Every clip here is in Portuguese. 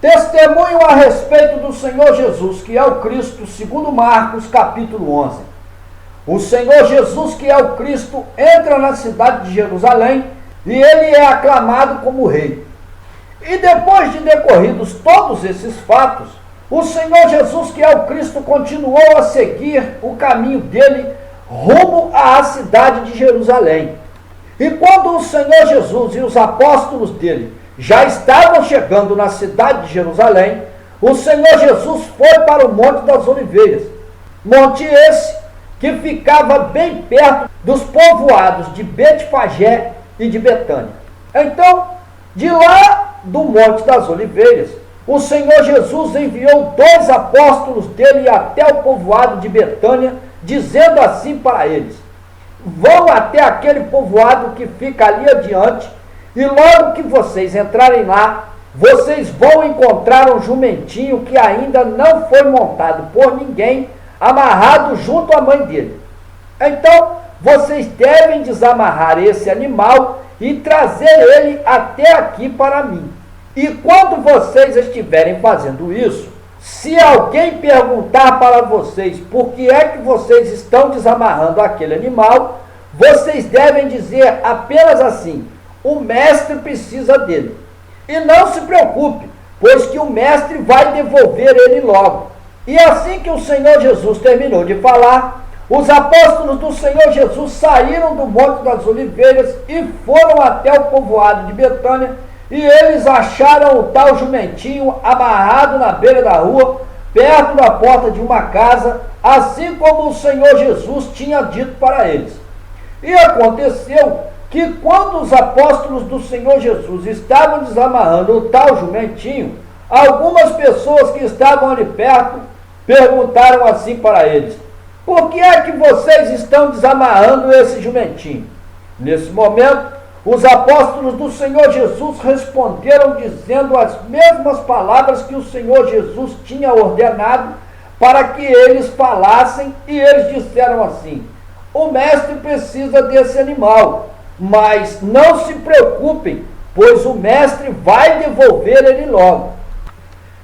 Testemunho a respeito do Senhor Jesus, que é o Cristo, segundo Marcos, capítulo 11. O Senhor Jesus, que é o Cristo, entra na cidade de Jerusalém e ele é aclamado como rei. E depois de decorridos todos esses fatos, o Senhor Jesus, que é o Cristo, continuou a seguir o caminho dele rumo à cidade de Jerusalém. E quando o Senhor Jesus e os apóstolos dele já estavam chegando na cidade de Jerusalém, o Senhor Jesus foi para o Monte das Oliveiras. Monte esse que ficava bem perto dos povoados de Betfagé e de Betânia. Então, de lá do Monte das Oliveiras, o Senhor Jesus enviou 2 apóstolos dele até o povoado de Betânia, dizendo assim para eles: vão até aquele povoado que fica ali adiante, e logo que vocês entrarem lá, vocês vão encontrar um jumentinho que ainda não foi montado por ninguém, amarrado junto à mãe dele. Então, vocês devem desamarrar esse animal e trazer ele até aqui para mim. E quando vocês estiverem fazendo isso, se alguém perguntar para vocês por que é que vocês estão desamarrando aquele animal, vocês devem dizer apenas assim: o mestre precisa dele. E não se preocupe, pois que o mestre vai devolver ele logo. E assim que o Senhor Jesus terminou de falar, os apóstolos do Senhor Jesus saíram do Monte das Oliveiras e foram até o povoado de Betânia, e eles acharam o tal jumentinho amarrado na beira da rua, perto da porta de uma casa, assim como o Senhor Jesus tinha dito para eles. E aconteceu que quando os apóstolos do Senhor Jesus estavam desamarrando o tal jumentinho, algumas pessoas que estavam ali perto perguntaram assim para eles: por que é que vocês estão desamarrando esse jumentinho? Nesse momento, os apóstolos do Senhor Jesus responderam dizendo as mesmas palavras que o Senhor Jesus tinha ordenado para que eles falassem, e eles disseram assim: o mestre precisa desse animal, mas não se preocupem, pois o mestre vai devolver ele logo.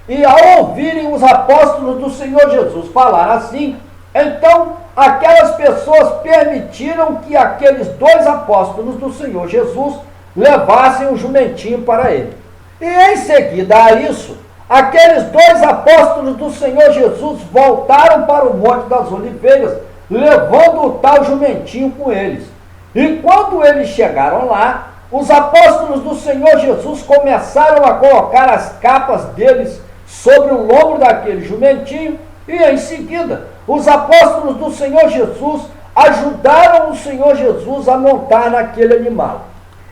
E ao ouvirem os apóstolos do Senhor Jesus falar assim, então aquelas pessoas permitiram que aqueles 2 apóstolos do Senhor Jesus levassem o jumentinho para ele. E em seguida a isso, aqueles 2 apóstolos do Senhor Jesus voltaram para o Monte das Oliveiras, levando o tal jumentinho com eles. E quando eles chegaram lá, os apóstolos do Senhor Jesus começaram a colocar as capas deles sobre o lombo daquele jumentinho, e em seguida os apóstolos do Senhor Jesus ajudaram o Senhor Jesus a montar naquele animal.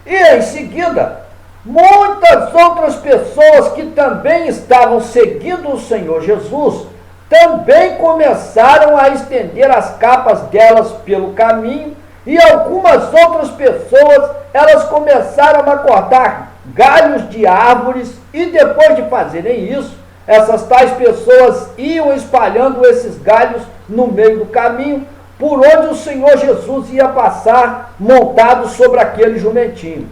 E em seguida, muitas outras pessoas que também estavam seguindo o Senhor Jesus também começaram a estender as capas delas pelo caminho, e algumas outras pessoas, elas começaram a cortar galhos de árvores, e depois de fazerem isso, essas tais pessoas iam espalhando esses galhos no meio do caminho, por onde o Senhor Jesus ia passar montado sobre aquele jumentinho.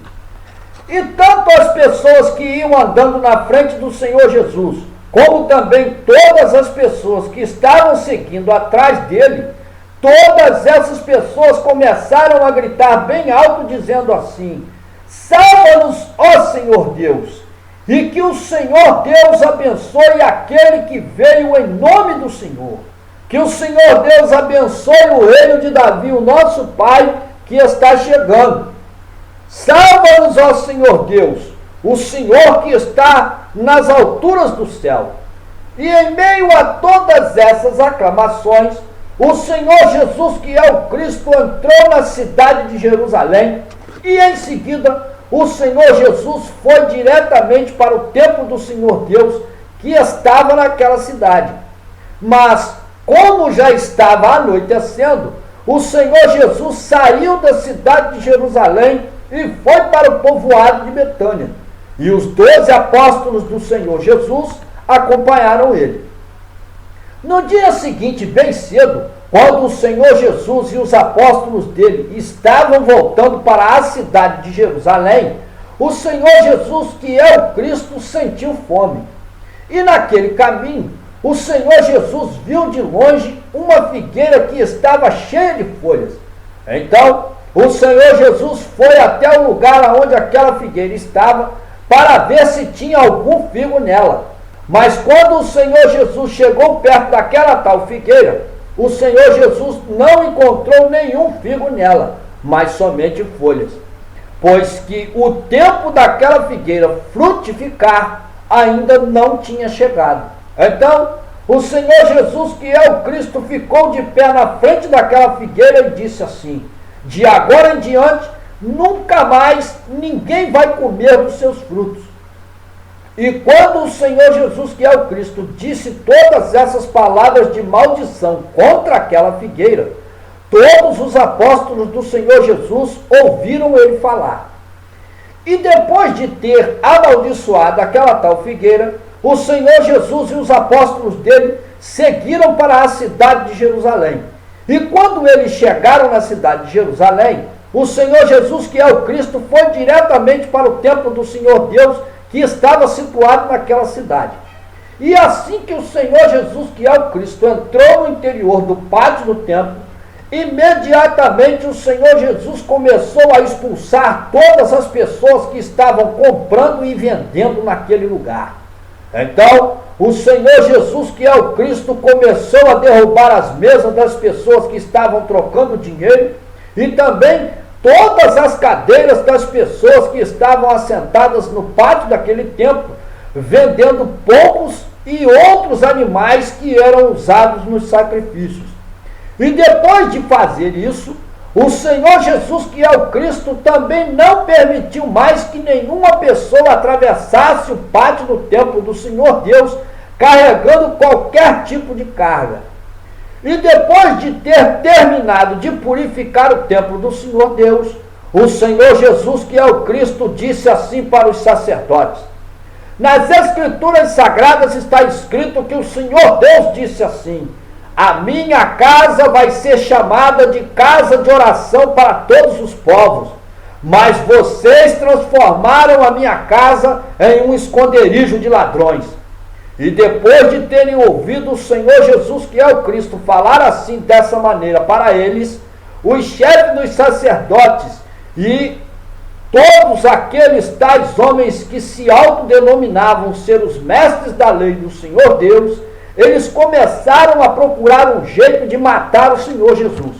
E tanto as pessoas que iam andando na frente do Senhor Jesus, como também todas as pessoas que estavam seguindo atrás dele, todas essas pessoas começaram a gritar bem alto, dizendo assim: salva-nos, ó Senhor Deus! E que o Senhor Deus abençoe aquele que veio em nome do Senhor. Que o Senhor Deus abençoe o reino de Davi, o nosso Pai, que está chegando. Salva-nos, ó Senhor Deus, o Senhor que está nas alturas do céu. E em meio a todas essas aclamações, o Senhor Jesus, que é o Cristo, entrou na cidade de Jerusalém, e em seguida o Senhor Jesus foi diretamente para o templo do Senhor Deus, que estava naquela cidade. Mas, como já estava anoitecendo, o Senhor Jesus saiu da cidade de Jerusalém e foi para o povoado de Betânia. E os 12 apóstolos do Senhor Jesus acompanharam ele. No dia seguinte, bem cedo, quando o Senhor Jesus e os apóstolos dele estavam voltando para a cidade de Jerusalém, o Senhor Jesus, que é o Cristo, sentiu fome. E naquele caminho, o Senhor Jesus viu de longe uma figueira que estava cheia de folhas. Então, o Senhor Jesus foi até o lugar onde aquela figueira estava para ver se tinha algum figo nela. Mas quando o Senhor Jesus chegou perto daquela tal figueira, o Senhor Jesus não encontrou nenhum figo nela, mas somente folhas, pois que o tempo daquela figueira frutificar ainda não tinha chegado. Então, o Senhor Jesus, que é o Cristo, ficou de pé na frente daquela figueira e disse assim: de agora em diante, nunca mais ninguém vai comer dos seus frutos. E quando o Senhor Jesus, que é o Cristo, disse todas essas palavras de maldição contra aquela figueira, todos os apóstolos do Senhor Jesus ouviram ele falar. E depois de ter amaldiçoado aquela tal figueira, o Senhor Jesus e os apóstolos dele seguiram para a cidade de Jerusalém. E quando eles chegaram na cidade de Jerusalém, o Senhor Jesus, que é o Cristo, foi diretamente para o templo do Senhor Deus, que estava situado naquela cidade. E assim que o Senhor Jesus, que é o Cristo, entrou no interior do pátio do templo, imediatamente o Senhor Jesus começou a expulsar todas as pessoas que estavam comprando e vendendo naquele lugar. Então, o Senhor Jesus, que é o Cristo, começou a derrubar as mesas das pessoas que estavam trocando dinheiro e também todas as cadeiras das pessoas que estavam assentadas no pátio daquele templo, vendendo pombos e outros animais que eram usados nos sacrifícios. E depois de fazer isso, o Senhor Jesus, que é o Cristo, também não permitiu mais que nenhuma pessoa atravessasse o pátio do templo do Senhor Deus, carregando qualquer tipo de carga. E depois de ter terminado de purificar o templo do Senhor Deus, o Senhor Jesus, que é o Cristo, disse assim para os sacerdotes: nas Escrituras Sagradas está escrito que o Senhor Deus disse assim: a minha casa vai ser chamada de casa de oração para todos os povos, mas vocês transformaram a minha casa em um esconderijo de ladrões. E depois de terem ouvido o Senhor Jesus, que é o Cristo, falar assim dessa maneira para eles, os chefes dos sacerdotes e todos aqueles tais homens que se autodenominavam ser os mestres da lei do Senhor Deus, eles começaram a procurar um jeito de matar o Senhor Jesus.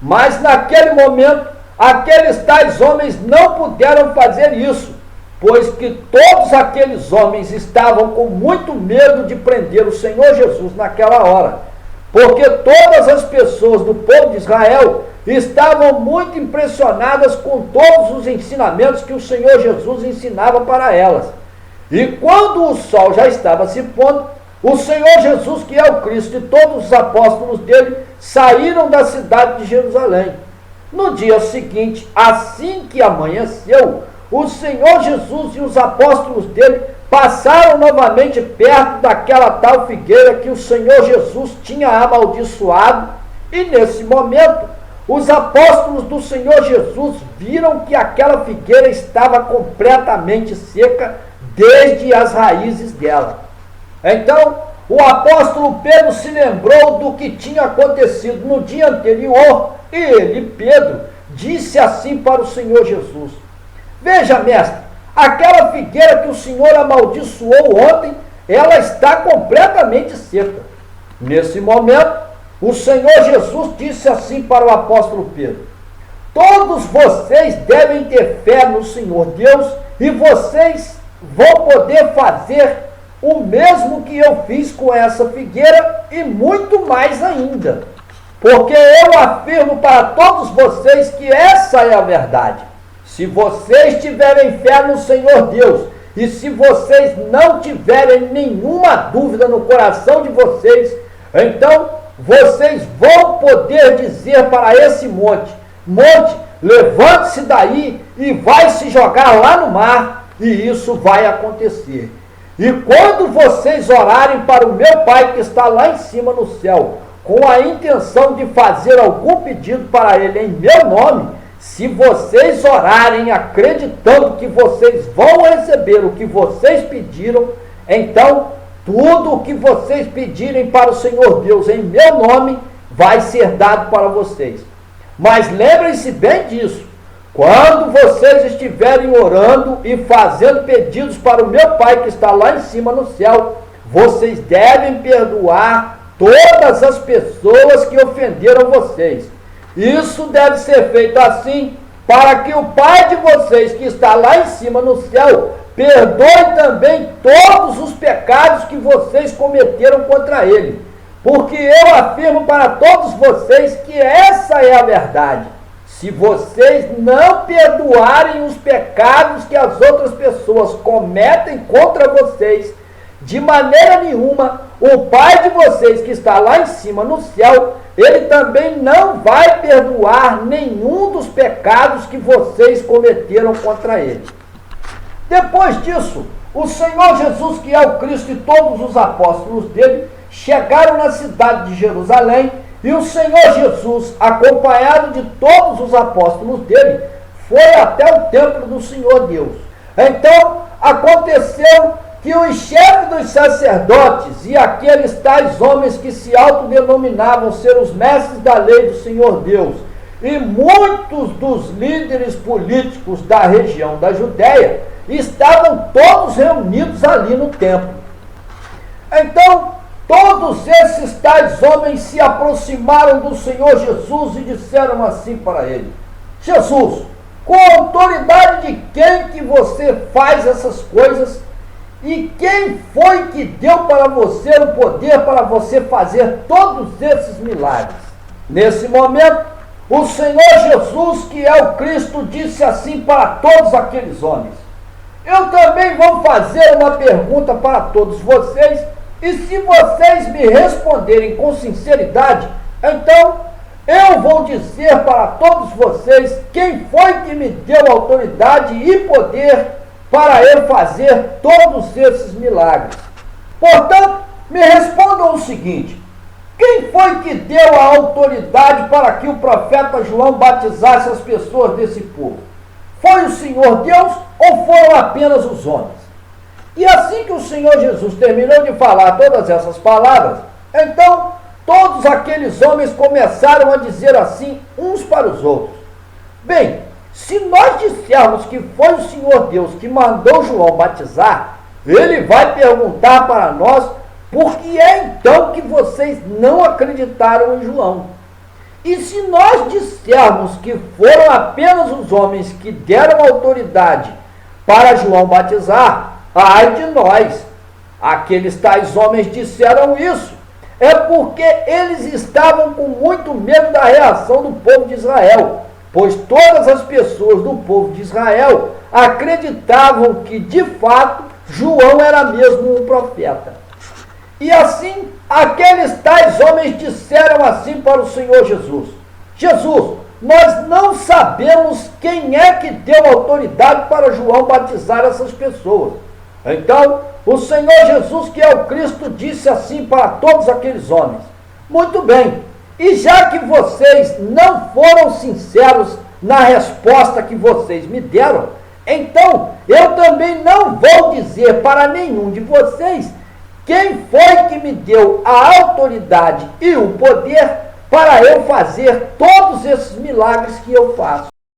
Mas naquele momento, aqueles tais homens não puderam fazer isso, pois que todos aqueles homens estavam com muito medo de prender o Senhor Jesus naquela hora, porque todas as pessoas do povo de Israel estavam muito impressionadas com todos os ensinamentos que o Senhor Jesus ensinava para elas. E quando o sol já estava se pondo, o Senhor Jesus, que é o Cristo, e todos os apóstolos dele saíram da cidade de Jerusalém. No dia seguinte, assim que amanheceu, o Senhor Jesus e os apóstolos dele passaram novamente perto daquela tal figueira que o Senhor Jesus tinha amaldiçoado, e nesse momento, os apóstolos do Senhor Jesus viram que aquela figueira estava completamente seca desde as raízes dela. Então, o apóstolo Pedro se lembrou do que tinha acontecido no dia anterior, e ele, Pedro, disse assim para o Senhor Jesus: veja, mestre, aquela figueira que o Senhor amaldiçoou ontem, ela está completamente seca. Nesse momento, o Senhor Jesus disse assim para o apóstolo Pedro: todos vocês devem ter fé no Senhor Deus, e vocês vão poder fazer o mesmo que eu fiz com essa figueira e muito mais ainda. Porque eu afirmo para todos vocês que essa é a verdade. Se vocês tiverem fé no Senhor Deus, e se vocês não tiverem nenhuma dúvida no coração de vocês, então vocês vão poder dizer para esse monte: monte, levante-se daí e vai se jogar lá no mar, e isso vai acontecer. E quando vocês orarem para o meu Pai que está lá em cima no céu, com a intenção de fazer algum pedido para Ele em meu nome, se vocês orarem acreditando que vocês vão receber o que vocês pediram, então tudo o que vocês pedirem para o Senhor Deus em meu nome vai ser dado para vocês. Mas lembrem-se bem disso. Quando vocês estiverem orando e fazendo pedidos para o meu Pai que está lá em cima no céu, vocês devem perdoar todas as pessoas que ofenderam vocês. Isso deve ser feito assim, para que o Pai de vocês que está lá em cima no céu perdoe também todos os pecados que vocês cometeram contra Ele. Porque eu afirmo para todos vocês que essa é a verdade. Se vocês não perdoarem os pecados que as outras pessoas cometem contra vocês, de maneira nenhuma, o Pai de vocês que está lá em cima no céu, Ele também não vai perdoar nenhum dos pecados que vocês cometeram contra Ele. Depois disso, o Senhor Jesus, que é o Cristo, e todos os apóstolos dele chegaram na cidade de Jerusalém, e o Senhor Jesus, acompanhado de todos os apóstolos dele, foi até o templo do Senhor Deus. Então, aconteceu que os chefes dos sacerdotes e aqueles tais homens que se autodenominavam ser os mestres da lei do Senhor Deus, e muitos dos líderes políticos da região da Judéia, estavam todos reunidos ali no templo. Então, todos esses tais homens se aproximaram do Senhor Jesus e disseram assim para ele: Jesus, com a autoridade de quem que você faz essas coisas? E quem foi que deu para você o poder para você fazer todos esses milagres? Nesse momento, o Senhor Jesus, que é o Cristo, disse assim para todos aqueles homens: eu também vou fazer uma pergunta para todos vocês, e se vocês me responderem com sinceridade, então eu vou dizer para todos vocês quem foi que me deu autoridade e poder para eu fazer todos esses milagres. Portanto, me respondam o seguinte: quem foi que deu a autoridade para que o profeta João batizasse as pessoas desse povo? Foi o Senhor Deus ou foram apenas os homens? E assim que o Senhor Jesus terminou de falar todas essas palavras, então todos aqueles homens começaram a dizer assim uns para os outros: bem, se nós dissermos que foi o Senhor Deus que mandou João batizar, ele vai perguntar para nós por que é então que vocês não acreditaram em João. E se nós dissermos que foram apenas os homens que deram autoridade para João batizar, ai de nós! Aqueles tais homens disseram isso. É porque eles estavam com muito medo da reação do povo de Israel, pois todas as pessoas do povo de Israel acreditavam que, de fato, João era mesmo um profeta. E assim, aqueles tais homens disseram assim para o Senhor Jesus: Jesus, nós não sabemos quem é que deu autoridade para João batizar essas pessoas. Então, o Senhor Jesus, que é o Cristo, disse assim para todos aqueles homens: muito bem, e já que vocês não foram sinceros na resposta que vocês me deram, então eu também não vou dizer para nenhum de vocês quem foi que me deu a autoridade e o poder para eu fazer todos esses milagres que eu faço.